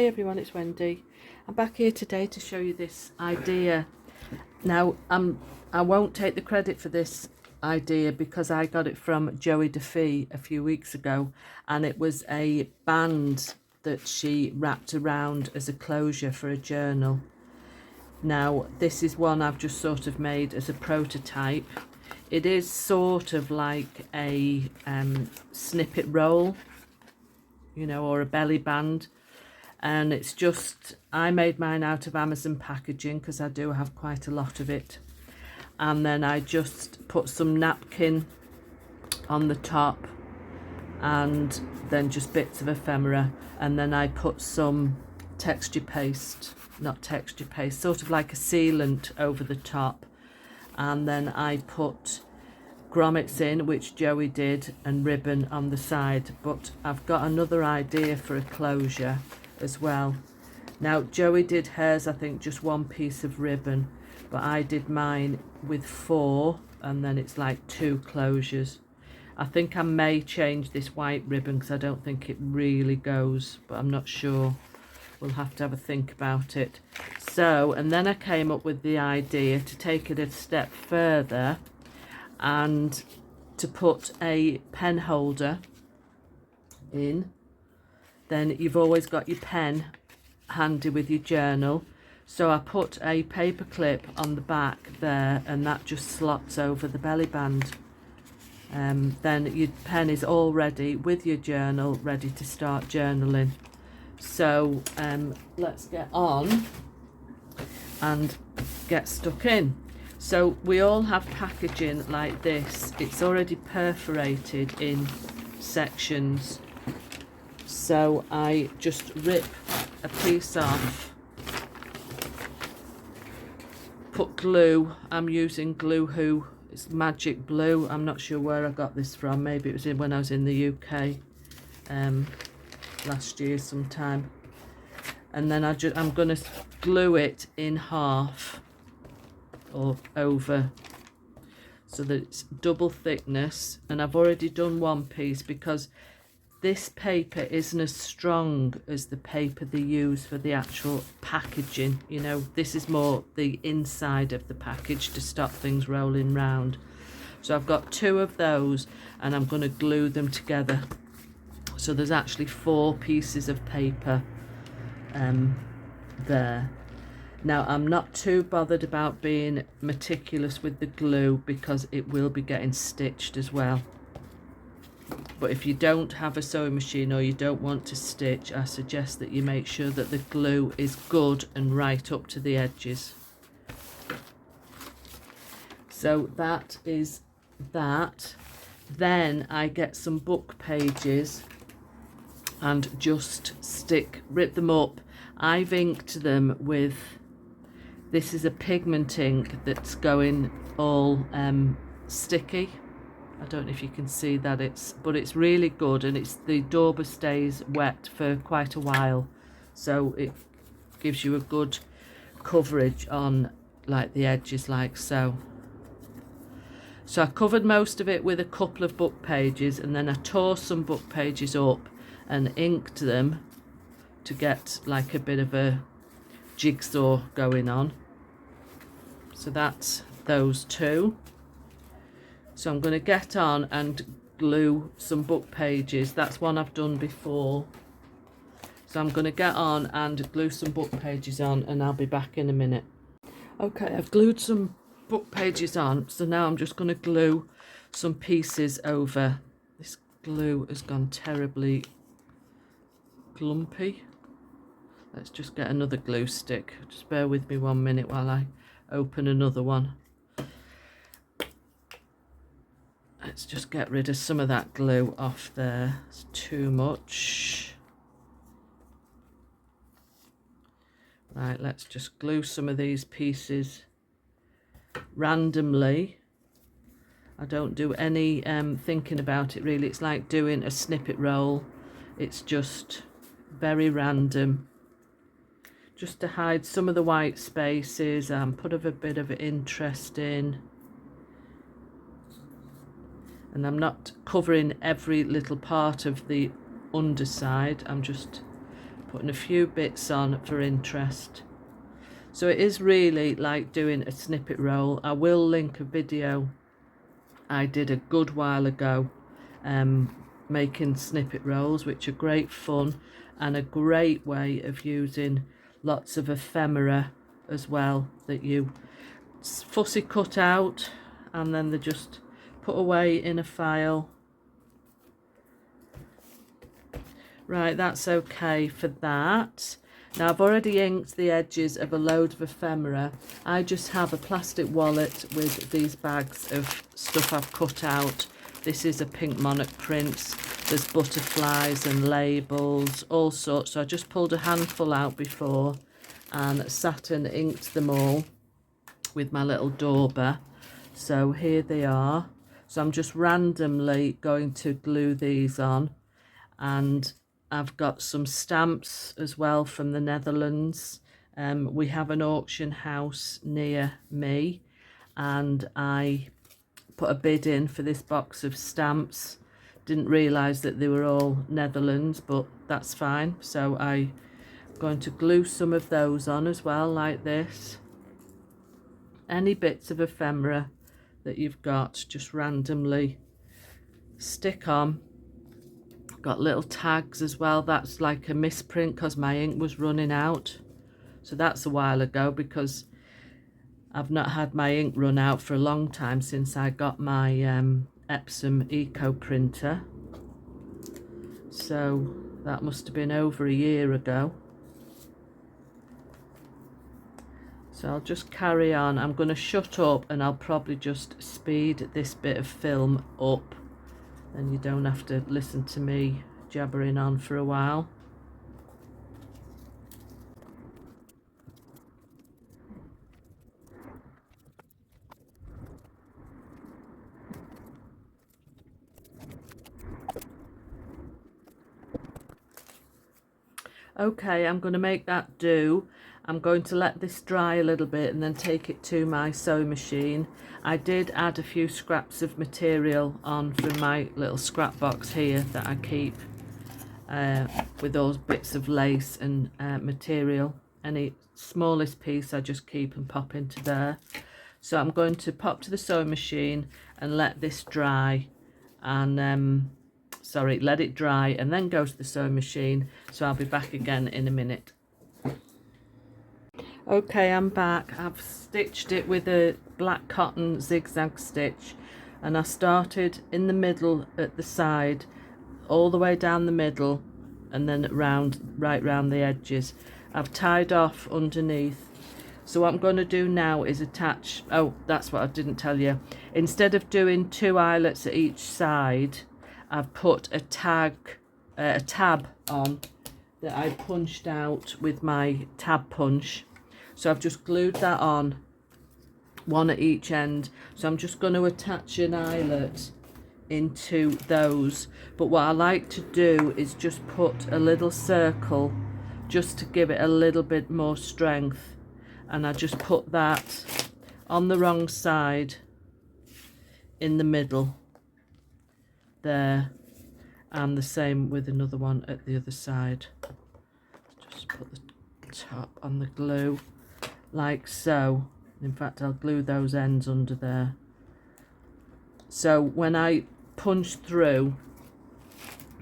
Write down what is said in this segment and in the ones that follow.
Hi everyone, it's Wendy. I'm back here today to show you this idea. Now, I won't take the credit for this idea because I got it from Joie a few weeks ago, and it was a band that she wrapped around as a closure for a journal. Now, this is one I've just sort of made as a prototype. It is sort of like a snippet roll, you know, or a belly band. And it's just, I made mine out of Amazon packaging because I do have quite a lot of it. And then I just put some napkin on the top and then just bits of ephemera. And then I put some texture paste, not texture paste, sort of like a sealant over the top. And then I put grommets in, which Joey did, and ribbon on the side. But I've got another idea for a closure as well. Now, Joey did hers, I think, just one piece of ribbon, but I did mine with 4, and then it's like 2 closures. I think I may change this white ribbon because I don't think it really goes, but I'm not sure. We'll have to have a think about it. So, and then I came up with the idea to take it a step further and to put a pen holder in. Then you've always got your pen handy with your journal. So I put a paper clip on the back there, and that just slots over the belly band. Then your pen is all ready with your journal, ready to start journaling. So let's get on and get stuck in. So we all have packaging like this. It's already perforated in sections. So I just rip a piece off, put glue. I'm using Glue-Hoo. It's magic blue. I'm not sure where I got this from. Maybe it was when I was in the UK last year sometime. And then I'm going to glue it in half or over so that it's double thickness. And I've already done one piece because this paper isn't as strong as the paper they use for the actual packaging. You know, this is more the inside of the package to stop things rolling round. So I've got 2 of those, and I'm going to glue them together. So there's actually 4 pieces of paper there. Now, I'm not too bothered about being meticulous with the glue because it will be getting stitched as well. But if you don't have a sewing machine or you don't want to stitch, I suggest that you make sure that the glue is good and right up to the edges. So that is that. Then I get some book pages and just rip them up. I've inked them with, this is a pigment ink that's going all sticky. I don't know if you can see that, but it's really good, and the dauber stays wet for quite a while, so it gives you a good coverage on like the edges like so. So I covered most of it with a couple of book pages, and then I tore some book pages up and inked them to get like a bit of a jigsaw going on. So that's those 2. So I'm going to get on and glue some book pages. That's one I've done before. So I'm going to get on and glue some book pages on, and I'll be back in a minute. Okay, I've glued some book pages on. So now I'm just going to glue some pieces over. This glue has gone terribly clumpy. Let's just get another glue stick. Just bear with me 1 minute while I open another one. Let's just get rid of some of that glue off there. It's too much. Right, let's just glue some of these pieces randomly. I don't do any thinking about it really. It's like doing a snippet roll. It's just very random. Just to hide some of the white spaces and put a bit of interest in. And I'm not covering every little part of the underside. I'm just putting a few bits on for interest. So it is really like doing a snippet roll. I will link a video I did a good while ago making snippet rolls, which are great fun and a great way of using lots of ephemera as well, that you fussy cut out and then they're just put away in a file. Right, that's okay for that. Now I've already inked the edges of a load of ephemera. I just have a plastic wallet with these bags of stuff I've cut out. This is a pink monarch print. There's butterflies and labels, all sorts. So I just pulled a handful out before and sat and inked them all with my little dauber. So here they are. So I'm just randomly going to glue these on, and I've got some stamps as well from the Netherlands. We have an auction house near me, and I put a bid in for this box of stamps. Didn't realise that they were all Netherlands, but that's fine. So I'm going to glue some of those on as well, like this. Any bits of ephemera that you've got, just randomly stick on. Got little tags as well. That's like a misprint because my ink was running out. So that's a while ago, because I've not had my ink run out for a long time since I got my Epsom Eco printer. So that must have been over a year ago. So I'll just carry on. I'm going to shut up and I'll probably just speed this bit of film up, and you don't have to listen to me jabbering on for a while. Okay, I'm going to make that do. I'm going to let this dry a little bit and then take it to my sewing machine. I did add a few scraps of material on from my little scrap box here that I keep with those bits of lace and material. Any smallest piece I just keep and pop into there. So I'm going to pop to the sewing machine and let this dry, and let it dry and then go to the sewing machine. So I'll be back again in a minute. Okay, I'm back. I've stitched it with a black cotton zigzag stitch, and I started in the middle at the side, all the way down the middle, and then right round the edges. I've tied off underneath. So what I'm going to do now is attach, oh, that's what I didn't tell you. Instead of doing 2 eyelets at each side, I've put a tab on that I punched out with my tab punch. So I've just glued that on, one at each end. So I'm just going to attach an eyelet into those. But what I like to do is just put a little circle just to give it a little bit more strength. And I just put that on the wrong side in the middle there, and the same with another one at the other side. Just put the top on the glue like so. In fact, I'll glue those ends under there. So when I punch through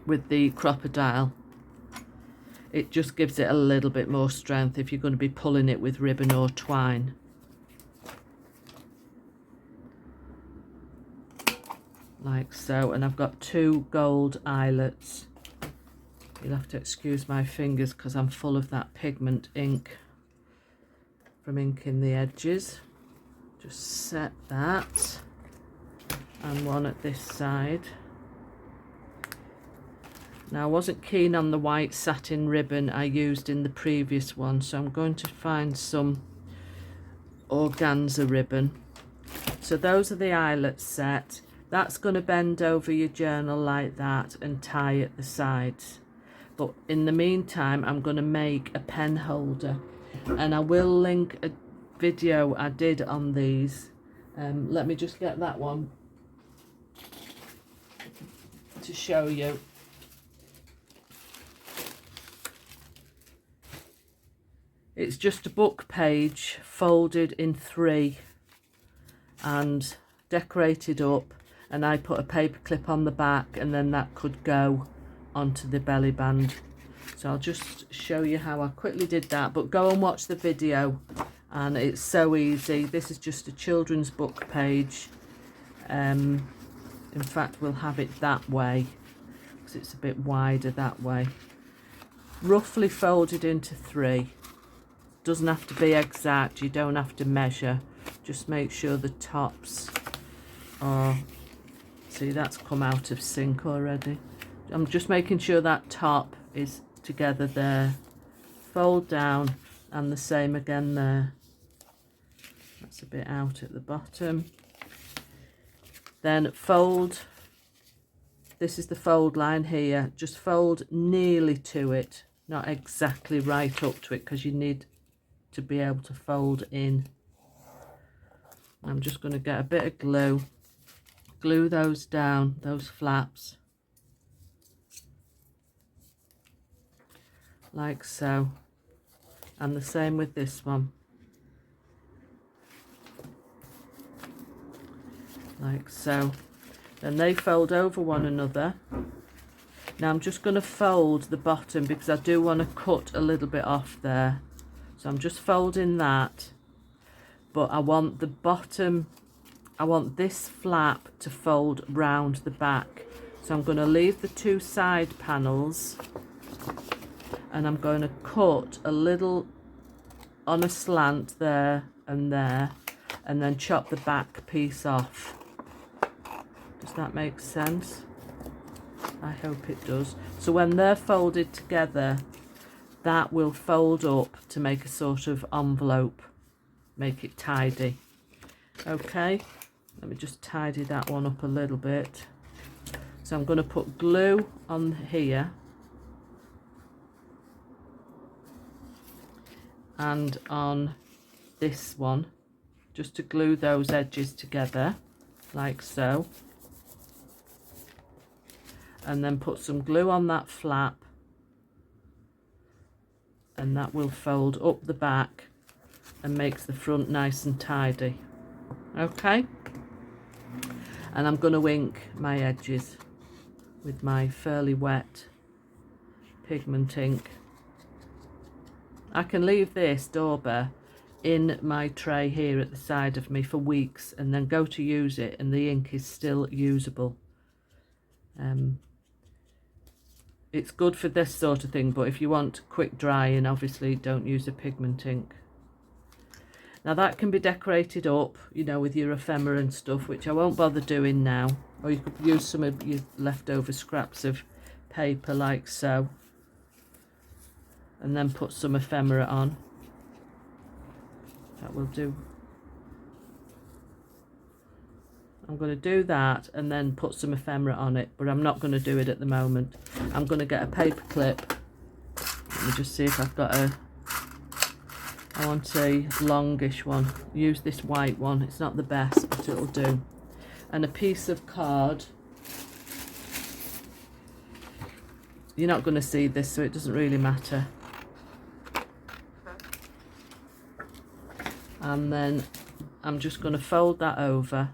with the crocodile, it just gives it a little bit more strength if you're going to be pulling it with ribbon or twine. Like so. And I've got 2 gold eyelets. You'll have to excuse my fingers because I'm full of that pigment ink from inking the edges. Just set that, and one at this side. Now I wasn't keen on the white satin ribbon I used in the previous one, so I'm going to find some organza ribbon. So those are the eyelets set. That's going to bend over your journal like that and tie at the sides. But in the meantime, I'm going to make a pen holder, and I will link a video I did on these. Let me just get that one to show you. It's just a book page folded in 3 and decorated up, and I put a paper clip on the back, and then that could go onto the belly band. So I'll just show you how I quickly did that, but go and watch the video, and it's so easy. This is just a children's book page. In fact, we'll have it that way because it's a bit wider that way. Roughly folded into 3. Doesn't have to be exact, you don't have to measure. Just make sure the tops are, see, that's come out of sync already. I'm just making sure that top is together there. Fold down, and the same again there. That's a bit out at the bottom. Then fold, this is the fold line here, just fold nearly to it, not exactly right up to it, because you need to be able to fold in. I'm just going to get a bit of glue those down, those flaps, like so, and the same with this one, like so. Then they fold over one another. Now I'm just going to fold the bottom because I do want to cut a little bit off there. So I'm just folding that, but I want the bottom, I want this flap to fold round the back. So I'm going to leave the 2 side panels, and I'm going to cut a little on a slant there, and then chop the back piece off. Does that make sense? I hope it does. So when they're folded together, that will fold up to make a sort of envelope, make it tidy. Okay, let me just tidy that one up a little bit. So I'm going to put glue on here and on this one, just to glue those edges together, like so. And then put some glue on that flap, and that will fold up the back and makes the front nice and tidy. Okay, and I'm going to ink my edges with my fairly wet pigment ink. I can leave this dauber in my tray here at the side of me for weeks and then go to use it, and the ink is still usable. It's good for this sort of thing, but if you want quick drying, obviously don't use a pigment ink. Now that can be decorated up, you know, with your ephemera and stuff, which I won't bother doing now. Or you could use some of your leftover scraps of paper like so, and then put some ephemera on. That will do. I'm going to do that and then put some ephemera on it, but I'm not going to do it at the moment. I'm going to get a paper clip. Let me just see if I've got I want a longish one. Use this white one. It's not the best, but it'll do. And a piece of card. You're not going to see this, so it doesn't really matter. And then I'm just going to fold that over.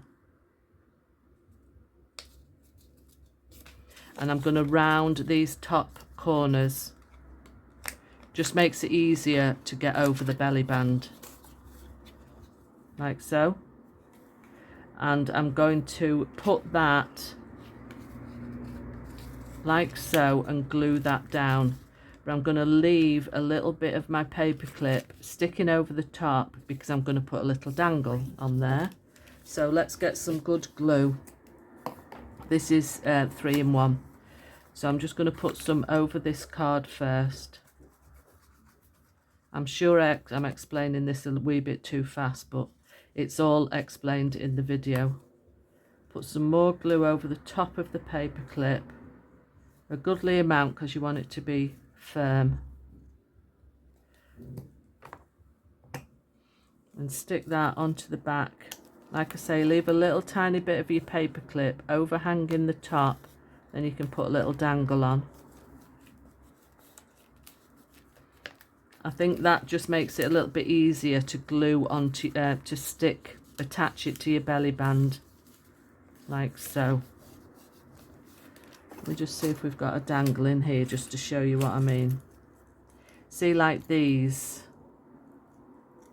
And I'm going to round these top corners. Just makes it easier to get over the belly band, like so. And I'm going to put that like so and glue that down. But I'm going to leave a little bit of my paper clip sticking over the top because I'm going to put a little dangle on there. So let's get some good glue. This is 3-in-1. So I'm just going to put some over this card first. I'm sure I'm explaining this a wee bit too fast, but it's all explained in the video. Put some more glue over the top of the paper clip. A goodly amount because you want it to be firm. And stick that onto the back. Like I say, leave a little tiny bit of your paper clip overhanging the top, then you can put a little dangle on. I think that just makes it a little bit easier to glue onto, attach it to your belly band, like so. Let me just see if we've got a dangle in here just to show you what I mean. See, like these,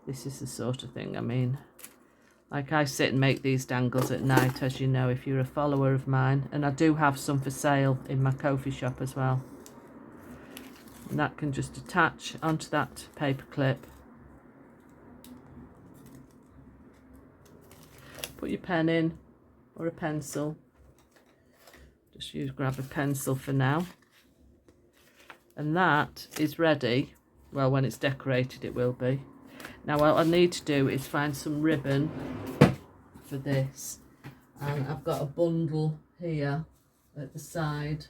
this is the sort of thing I mean. Like I sit and make these dangles at night, as you know, if you're a follower of mine. And I do have some for sale in my coffee shop as well. And that can just attach onto that paper clip. Put your pen in, or a pencil. Just grab a pencil for now. And that is ready. Well, when it's decorated it will be. Now what I need to do is find some ribbon for this. And I've got a bundle here at the side.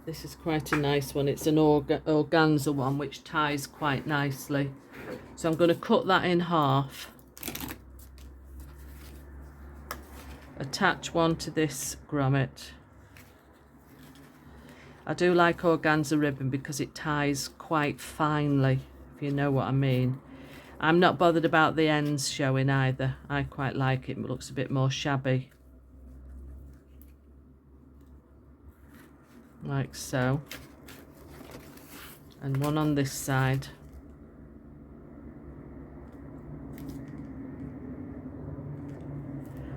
This is quite a nice one. It's an organza one which ties quite nicely. So I'm going to cut that in half. Attach one to this grommet. I do like organza ribbon because it ties quite finely, if you know what I mean. I'm not bothered about the ends showing either. I quite like it. It looks a bit more shabby. Like so. And one on this side.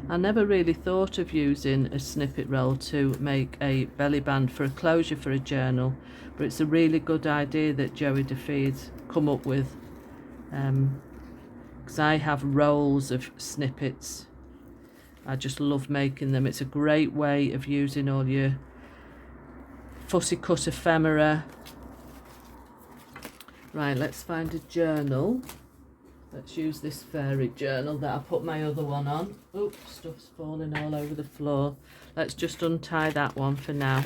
I never really thought of using a snippet roll to make a belly band for a closure for a journal, but it's a really good idea that Joie DeFee's come up with, because I have rolls of snippets. I just love making them. It's a great way of using all your fussy cut ephemera. Right, let's find a journal. Let's use this fairy journal that I put my other one on. Oops, stuff's falling all over the floor. Let's just untie that one for now.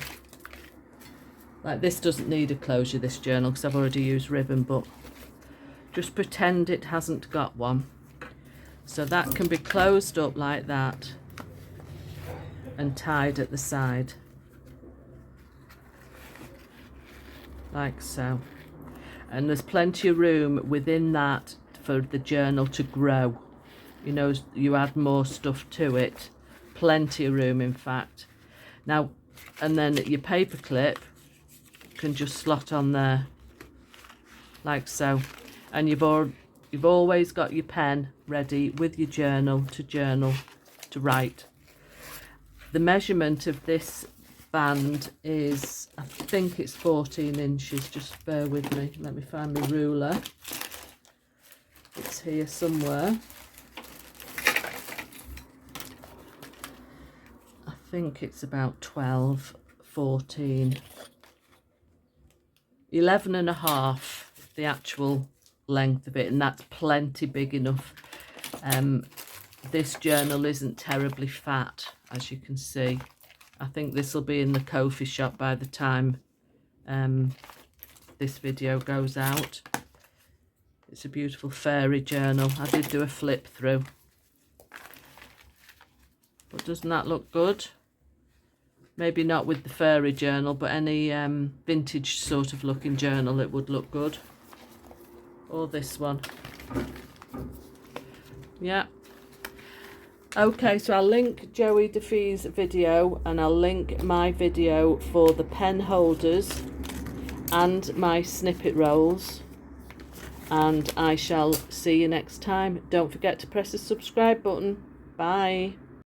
Like, this doesn't need a closure, this journal, because I've already used ribbon, but just pretend it hasn't got one. So that can be closed up like that and tied at the side. Like so. And there's plenty of room within that for the journal to grow. You know, you add more stuff to it. Plenty of room, in fact. Now, and then your paper clip can just slot on there, like so. And you've always got your pen ready with your journal to write. The measurement of this band is, I think it's 14 inches. Just bear with me. Let me find my ruler. It's here somewhere. I think it's about 12, 14, 11 and a half, the actual length of it, and that's plenty big enough. This journal isn't terribly fat, as you can see. I think this will be in the coffee shop by the time this video goes out. It's a beautiful fairy journal. I did do a flip through. But doesn't that look good? Maybe not with the fairy journal, but any vintage sort of looking journal, it would look good. Or this one. Yeah. Okay, so I'll link Joie DeFee's video, and I'll link my video for the pen holders and my snippet rolls. And I shall see you next time. Don't forget to press the subscribe button. Bye.